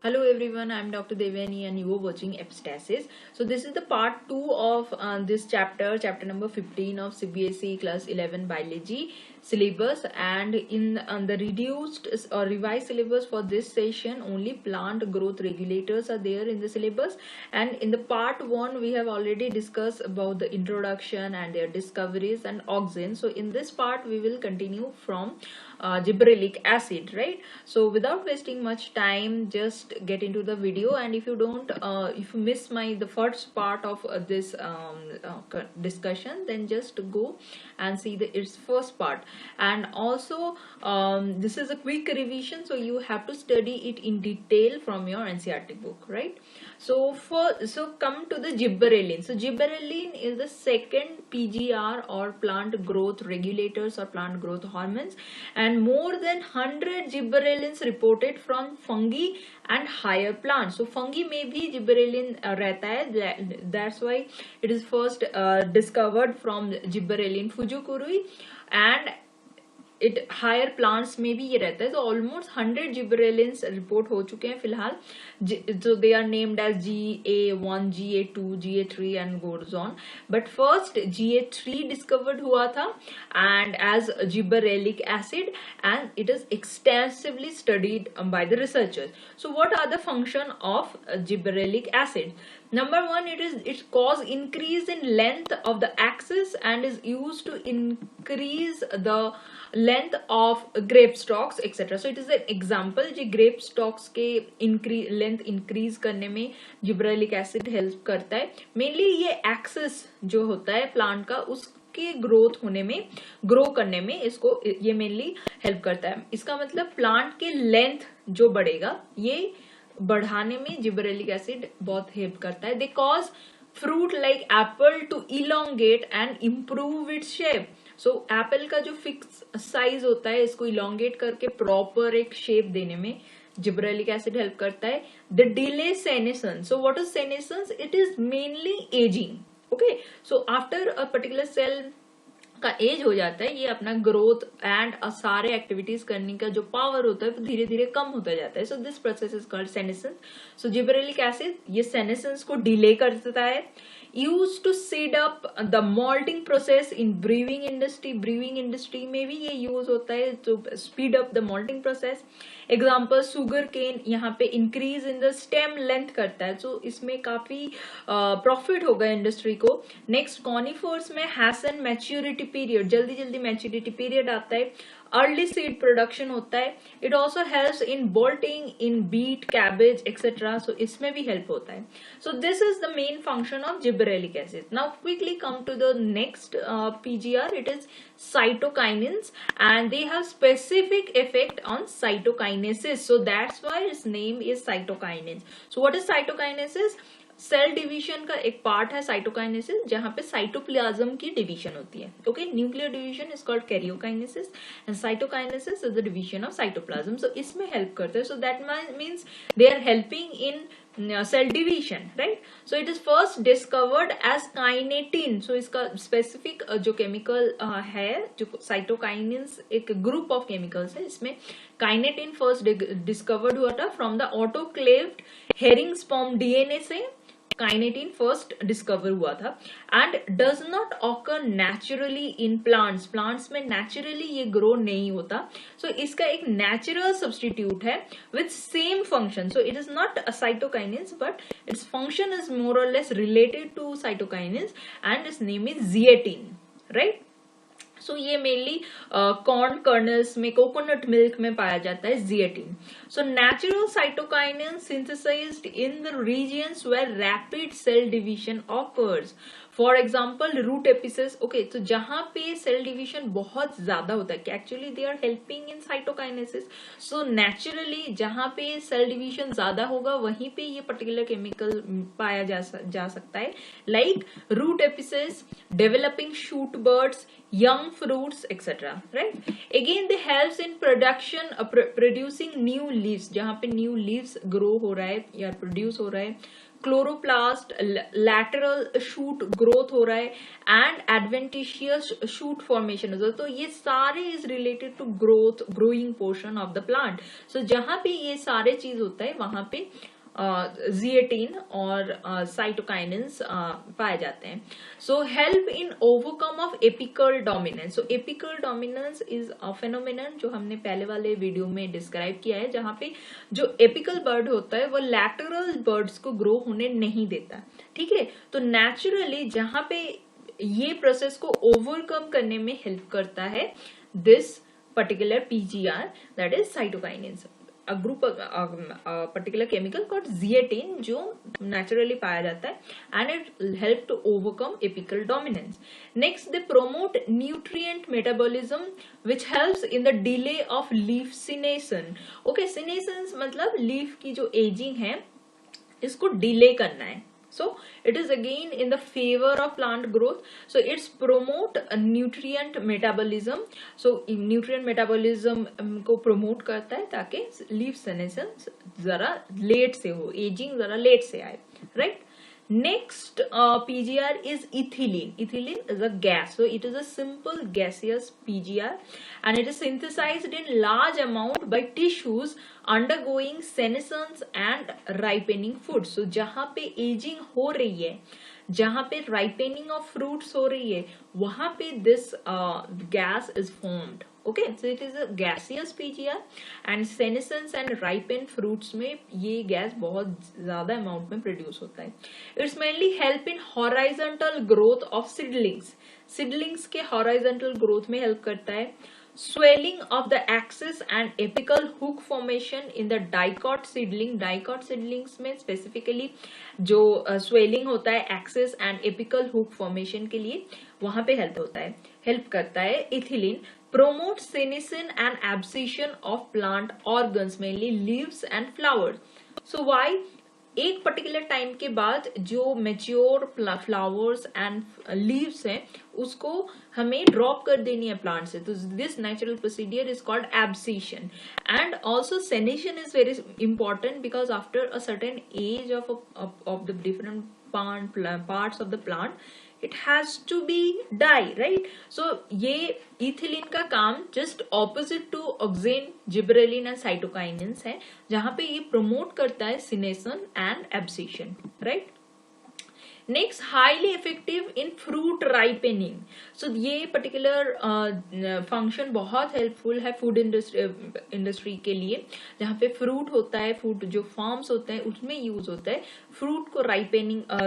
Hello everyone, I'm Dr. Devani and you are watching Epistasis. So this is the part 2 of this chapter number 15 of CBSE class 11 biology syllabus, and in the reduced or revised syllabus for this session only plant growth regulators are there in the syllabus, and in the part 1 we have already discussed about the introduction and their discoveries and auxins. So in this part we will continue from gibberellic acid, right? So without wasting much time, just get into the video, and if you don't if you miss the first part of this discussion, then just go and see its first part. And also this is a quick revision, so you have to study it in detail from your NCERT book, right? So come to the gibberellin. So gibberellin is the second PGR or plant growth regulators or plant growth hormones, and more than 100 gibberellins reported from fungi and higher plants. So fungi में भी gibberellin रहता है, that's why it is first discovered from gibberellin fujikuri, and it higher plants में भी ये रहता है. तो almost 100 gibberellins report हो चुके हैं फिलहाल. So they are named as GA1, GA2, GA3 and goes on. But first GA3 discovered हुआ था and as gibberellic acid, and it is extensively studied by the researchers. So what are the function of gibberellic acid? Number one, it cause increase in length of the axis and is used to increase the length of grape stalks etc. So it is an example जो grape stalks के length increase करने में gibberellic acid help करता है. Mainly ये axis जो होता है plant का उसके ग्रोथ होने में, ग्रो करने में इसको ये मेनली हेल्प करता है. इसका मतलब प्लांट के लेंथ जो बढ़ेगा ये बढ़ाने में gibberellic acid बहुत हेल्प करता है. They cause fruit like apple to elongate and improve its shape. So Apple का जो फिक्स साइज होता है इसको इलोंगेट करके प्रॉपर एक शेप देने में gibberellic acid हेल्प करता है. The delay senescence. So what is senescence? It is mainly aging. Okay. So after a particular cell का एज हो जाता है, ये अपना ग्रोथ एंड सारे एक्टिविटीज करने का जो पावर होता है वो धीरे धीरे कम होता जाता है. So this process is called senescence. So gibberellic acid ये सेनेसेंस को डिले करता है. Use to speed up the malting process in brewing industry. Brewing industry में भी ये यूज होता है to speed up the malting process. Example sugar cane, यहाँ पे increase in the stem length करता है. सो इसमें काफी प्रॉफिट होगा इंडस्ट्री को. नेक्स्ट कॉनिफर्स में हैसन मैच्योरिटी पीरियड, जल्दी जल्दी मैच्योरिटी पीरियड आता है. अर्ली सीड प्रोडक्शन होता है. It also helps in bolting in beet, cabbage etcetera. So इसमें भी हेल्प होता है. So this is the main function of gibberellic acid. Now quickly come to the next PGR. It is cytokinins, and they have specific effect on cytokinesis. So that's why its name is cytokinins. So what is cytokinesis? Cell division का एक part है cytokinesis, जहां पे cytoplasm की division होती है. Okay, nuclear division is called karyokinesis and cytokinesis is the division of cytoplasm. So इसमें help करते हैं. So that means they are helping in cell division, right? So it is first discovered as kinetin. So इसका specific जो chemical है, जो cytokinins एक group of chemicals है, इसमें काइनेटिन फर्स्ट डिस्कवर्ड हुआ था from the autoclaved herring sperm DNA से. काइनेटिन फर्स्ट डिस्कवर हुआ था and does not occur naturally in plants. Plants में नेचुरली ये ग्रो नहीं होता. सो इसका एक नेचुरल सब्सटीट्यूट है with same function. So it is not a cytokinins but its function is more or less related to cytokinins and its name is zeatin, right? So ये mainly corn kernels में, coconut milk में पाया जाता है zeatin. So natural cytokinin synthesized in the regions where rapid cell division occurs. For example root apices. Okay, तो जहां पे cell division बहुत ज्यादा होता है कि actually they are helping in cytokinesis. So naturally जहां पे सेल डिवीजन ज्यादा होगा वहीं पे ये पर्टिकुलर केमिकल पाया जा सकता है, like root apices, developing shoot buds, young fruits etc. right? Again they helps in production producing new leaves. जहां पे new leaves grow हो रहा है या produce हो रहा है, क्लोरोप्लास्ट, लैटरल शूट ग्रोथ हो रहा है एंड एडवेंटिशियस शूट फॉर्मेशन हो रहा है। तो ये सारे is related to growth, growing portion of the plant. So जहां पे ये सारे चीज होता है वहां पे जिएटिन और साइटोकाइनिन्स पाए जाते हैं। So help in overcome of apical dominance. So apical dominance is a phenomenon जो हमने पहले वाले वीडियो में डिस्क्राइब किया है, जहां पे जो एपिकल बर्ड होता है वो लैटरल बर्ड्स को ग्रो होने नहीं देता। ठीक है, तो नेचुरली जहां पे ये प्रोसेस को ओवरकम करने में हेल्प करता है this particular PGR, that is cytokinins, a group of a particular chemical called zeatin जो naturally पाया जाता है and it help to overcome apical dominance. Next, they promote nutrient metabolism which helps in the delay of leaf senescence. Okay, senescence मतलब leaf की जो aging है इसको delay करना है. So it is again in the favor of plant growth. So it's promote a nutrient metabolism. So nutrient metabolism को promote करता है ताकि leaf senescence जरा late से हो, aging जरा late से आए, right? Next PGR is ethylene. Ethylene is a gas, so it is a simple gaseous PGR and it is synthesized in large amount by tissues undergoing senescence and ripening food. So जहाँ पे aging हो रही है, जहाँ पे ripening of fruits हो रही है, वहाँ पे this gas is formed. Okay, so it is a gaseous PGR and senescence and ripened fruits में ये गैस बहुत ज्यादा अमाउंट में प्रोड्यूस होता है. It's mainly help in horizontal growth of seedlings. Seedlings के horizontal growth में help करता है. Swelling of the axis and apical hook formation in the dicot seedling. Dicot seedlings में specifically जो swelling होता है axis and apical hook formation के लिए वहाँ पे help करता है ethylene. Promotes senescence and abscission of plant organs, mainly leaves and flowers. So why? एक पर्टिकुलर टाइम के बाद जो मेच्योर फ्लावर्स एंड लीव्स हैं उसको हमें ड्रॉप कर देनी है प्लांट से, तो this natural procedure is called abscission. And also senescence is very important because after a certain age of the different parts of the plant it has to be die, right? So ये ethylene का काम just opposite to oxane, gibberellin and cytokinins है, जहाँ पे ये promote करता है senescence and abscission, right? Next, highly effective in fruit ripening. So ये particular function बहुत helpful है food industry के लिए, जहाँ पे fruit होता है, fruit जो farms होते हैं उसमें use होता है, fruit को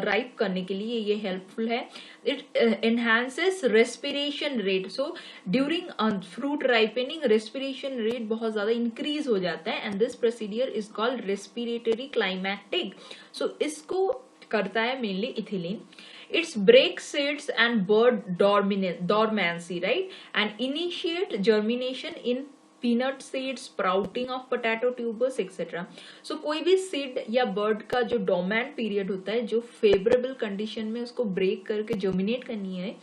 ripe करने के लिए ये helpful है. It enhances respiration rate. So during fruit ripening respiration rate बहुत ज़्यादा increase हो जाता है and this procedure is called respiratory climactic. So इसको करता है mainly ethylene. It's break seeds and bird dormancy, right? And initiate germination in peanut seeds, sprouting of potato tubers, etc. So कोई भी seed या bird का जो dormant period होता है, जो favorable condition में उसको break करके germinate करनी है,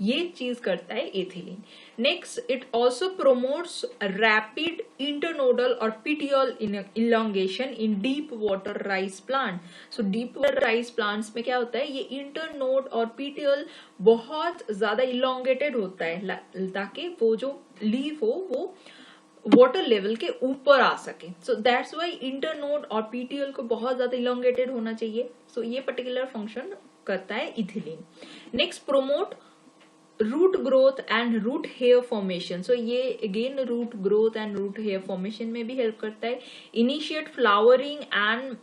ये चीज करता है ethylene. Next, it also promotes rapid internodal or petiole elongation in deep water rice plant. So deep water rice plants में क्या होता है, ये internode और petiole बहुत ज्यादा elongated होता है ताकि वो जो leaf हो वो वाटर लेवल के ऊपर आ सके. सो दैट्स वाई इंटरनोड और पीटीएल को बहुत ज्यादा इलोंगेटेड होना चाहिए. सो ये पर्टिकुलर फंक्शन करता है ethylene. Next, promote root growth and root hair formation. So ये again root growth and root hair formation में भी हेल्प करता है. Initiate flowering and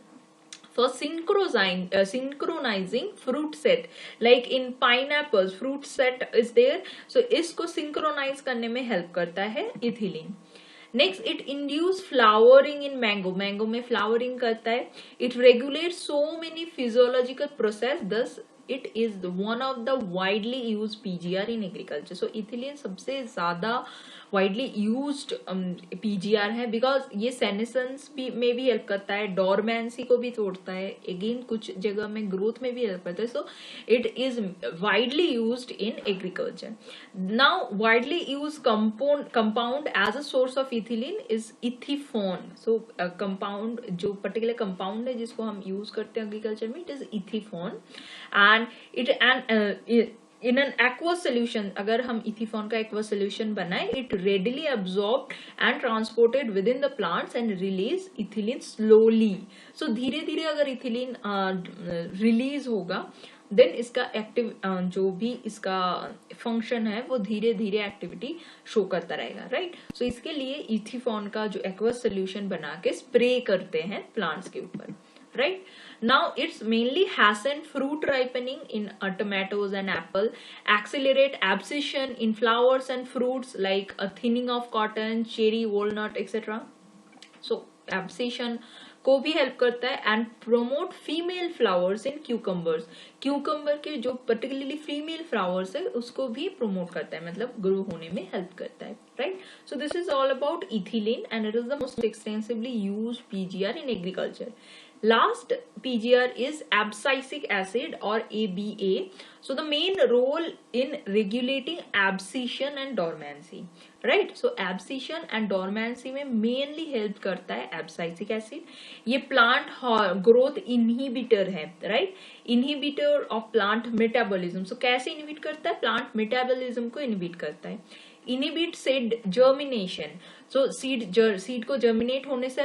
for synchronizing fruit set, like in pineapples fruit set is there, so इसको synchronize करने में help करता है ethylene. Next, it induce flowering in mango. Mango में flowering करता है. It regulates so many physiological process, thus it is one of the widely use PGR in agriculture. So ethylene सबसे ज्यादा वाइडली यूज्ड पीजीआर है because ये senescence भी में भी हेल्प करता है, डॉर्मेंसी को भी तोड़ता है, अगेन कुछ जगह में ग्रोथ में भी हेल्प करता है. So it is widely used in agriculture. Now widely use compound as a source of ethylene is ethephon. So compound जो पर्टिकुलर कंपाउंड है जिसको हम यूज करते हैं एग्रीकल्चर में, it is ethephon. And it in an aqueous solution, अगर हम ethephon का एक्वस सोल्यूशन बनाए, it readily absorbed and transported within the plants and release ethylene slowly. So धीरे धीरे अगर इथिलीन रिलीज होगा देन इसका एक्टिव जो भी इसका फंक्शन है वो धीरे धीरे एक्टिविटी शो करता रहेगा, राइट. सो इसके लिए इथिफॉन का जो एक्वस सोल्यूशन बना के स्प्रे करते हैं प्लांट्स के ऊपर, right. Now it's mainly hasten fruit ripening in tomatoes and apple, accelerate abscission in flowers and fruits like a thinning of cotton, cherry, walnut, etc. So abscission को भी help करता है and promote female flowers in cucumbers. Cucumber के जो particularly female flowers है उसको भी promote करता है, मतलब ग्रो होने में हेल्प करता है, right. So this is all about ethylene and it is the most extensively used PGR in agriculture. Last PGR is abscisic acid or ABA. So the main role in regulating abscission and dormancy, right. So abscission and dormancy में mainly help करता है abscisic acid. ये plant growth inhibitor है, right. Inhibitor of plant metabolism. So कैसे inhibit करता है? Plant metabolism को inhibit करता है. Inhibit seed germination. सो सीड को जर्मिनेट होने से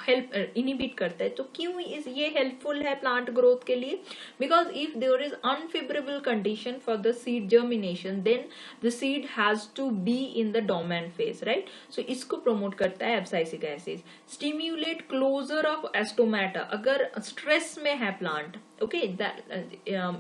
हेल्प इनिबिट करता है. तो क्यों ये हेल्पफुल है प्लांट ग्रोथ के लिए? Because if there is unfavourable condition for the seed germination then the seed has to be in the dormant phase, right. So इसको प्रमोट करता है abscisic acid. Stimulate closure of stomata. अगर stress में है plant, okay,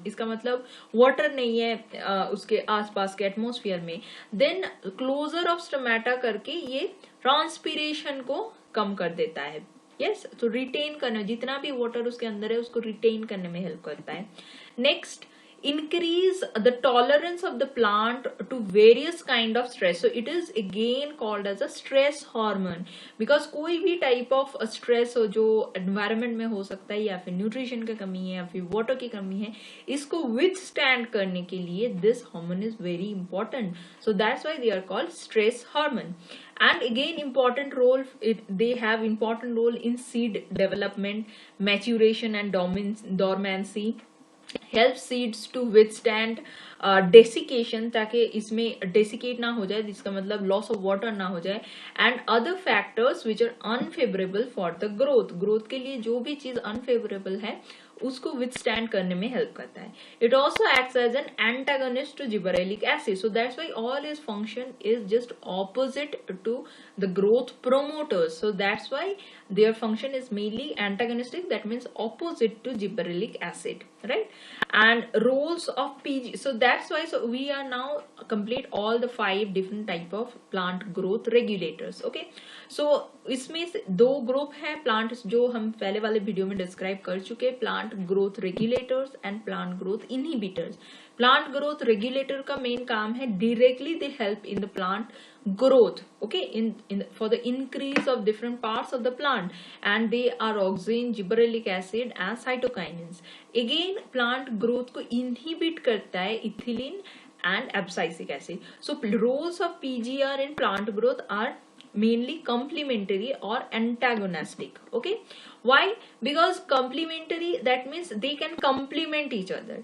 इसका मतलब water नहीं है उसके आसपास के एटमॉस्फेयर में, देन क्लोजर ऑफ स्टोमेटा करके ये ट्रांसपीरेशन को कम कर देता है. यस, तो रिटेन करने, जितना भी वाटर उसके अंदर है उसको रिटेन करने में हेल्प करता है. Next, increase the tolerance of the plant to various kind of stress. So it is again called as a stress hormone because कोई भी type of stress हो जो environment में हो सकता है, या फिर nutrition की कमी है या फिर water की कमी है, इसको withstand करने के लिए this hormone is very important. So that's why they are called stress hormone. And again important role, they have important role in seed development, maturation and dormancy. Help seeds to withstand desiccation, ताकि इसमें desiccate ना हो जाए, जिसका मतलब loss of water ना हो जाए, and other factors which are unfavourable for the growth के लिए जो भी चीज अनफेवरेबल है उसको विथस्टैंड करने में हेल्प करता है. It also acts as an antagonist to gibberellic acid. So that's why all is function is just opposite to the growth promoters. So that's why their function is mainly antagonistic, that means opposite to gibberellic acid, right. And roles of PG, so that's why, so we are now complete all the 5 different type of plant growth regulators, okay. So इसमें से 2 group है plant जो हम पहले वाले video में describe कर चुके, plant growth regulators and plant growth inhibitors. Plant growth regulator का मेन काम है directly they help in the plant growth, okay, in for the increase of different parts of the plant, and they are auxin, gibberellic acid and cytokinins. Again plant growth को inhibit करता है ethylene and abscisic acid. So roles of PGR in plant growth are mainly complementary or antagonistic, okay. Why? Because complementary, that means they can complement each other.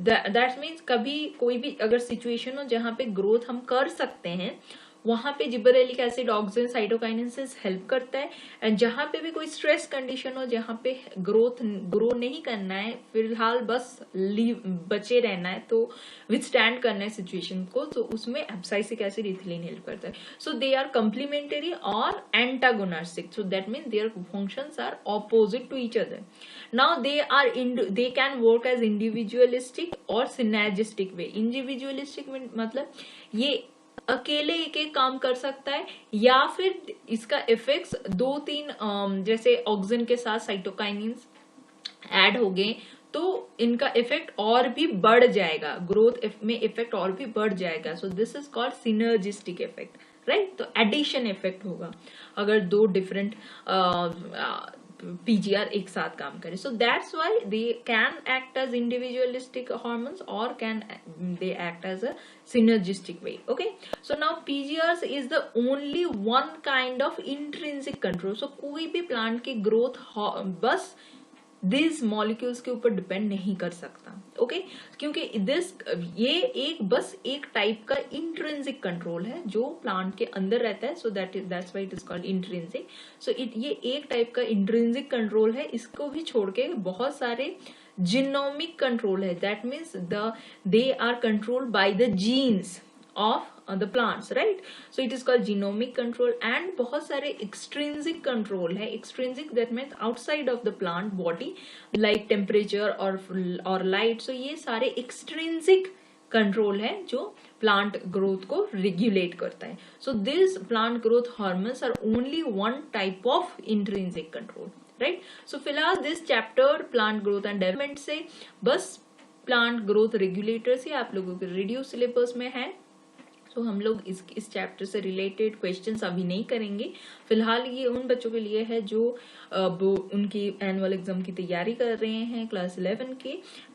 That means कभी कोई भी अगर situation हो जहाँ पे growth हम कर सकते हैं, वहां पे gibberellic acid, auxin, cytokinesis help करता है. एंड जहां पे भी कोई स्ट्रेस कंडीशन हो, जहां पे ग्रो नहीं करना है, फिलहाल बस बचे रहना है, तो विथस्टैंड करना है सिचुएशन को, तो उसमें एब्साइसिक एसिड, इथिलीन हेल्प करता है. सो दे आर कंप्लीमेंटरी और antagonistic. So that means their functions are opposite to each other. Now they can work as individualistic or synergistic way. Individualistic मतलब ये अकेले एक काम कर सकता है, या फिर इसका इफेक्ट्स 2-3 जैसे ऑक्सिन के साथ साइटोकाइनिन्स ऐड हो गए तो इनका इफेक्ट और भी बढ़ जाएगा, ग्रोथ में इफेक्ट और भी बढ़ जाएगा. सो this is called synergistic effect, right. तो एडिशन इफेक्ट होगा अगर दो डिफरेंट PGR एक साथ काम करें. So that's why they can act as individualistic hormones or can they act as a synergistic way. Okay, so now PGRs is the only one kind of intrinsic control. So कोई भी plant की growth बस this molecules के ऊपर depend नहीं कर सकता. Okay, क्योंकि ये बस एक टाइप का इंट्रिंसिक कंट्रोल है जो प्लांट के अंदर रहता है. So that's why it is called intrinsic. So ये एक टाइप का इंट्रिंसिक कंट्रोल है. इसको भी छोड़ के बहुत सारे जीनोमिक कंट्रोल है. That means they are controlled by the genes of the plants, right? So it is called genomic control. And बहुत सारे extrinsic control है. Extrinsic that means outside of the plant body like temperature or light. So ये सारे extrinsic control है जो plant growth को regulate करता है. So these plant growth hormones are only one type of intrinsic control, right? So फिलहाल this chapter plant growth and development से बस plant growth regulators ही आप लोगों के reduced syllabus में है. तो हम लोग इस चैप्टर से रिलेटेड क्वेश्चंस अभी नहीं करेंगे. फिलहाल ये उन बच्चों के लिए है जो उनकी एनुअल एग्जाम की तैयारी कर रहे हैं क्लास 11 के.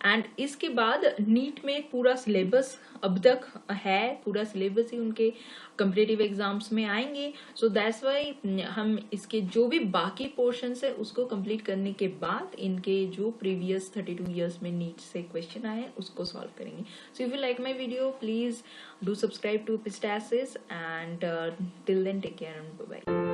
एंड इसके बाद नीट में पूरा सिलेबस अब तक है, पूरा सिलेबस ही उनके कम्पिटिटिव एग्जाम्स में आएंगे. सो दैट्स वाई हम इसके जो भी बाकी पोर्शंस है उसको कंप्लीट करने के बाद इनके जो प्रीवियस 32 इयर्स में नीट से क्वेश्चन आए उसको सॉल्व करेंगे. So if you like my video please do subscribe to Epistasis and till then take care and bye bye.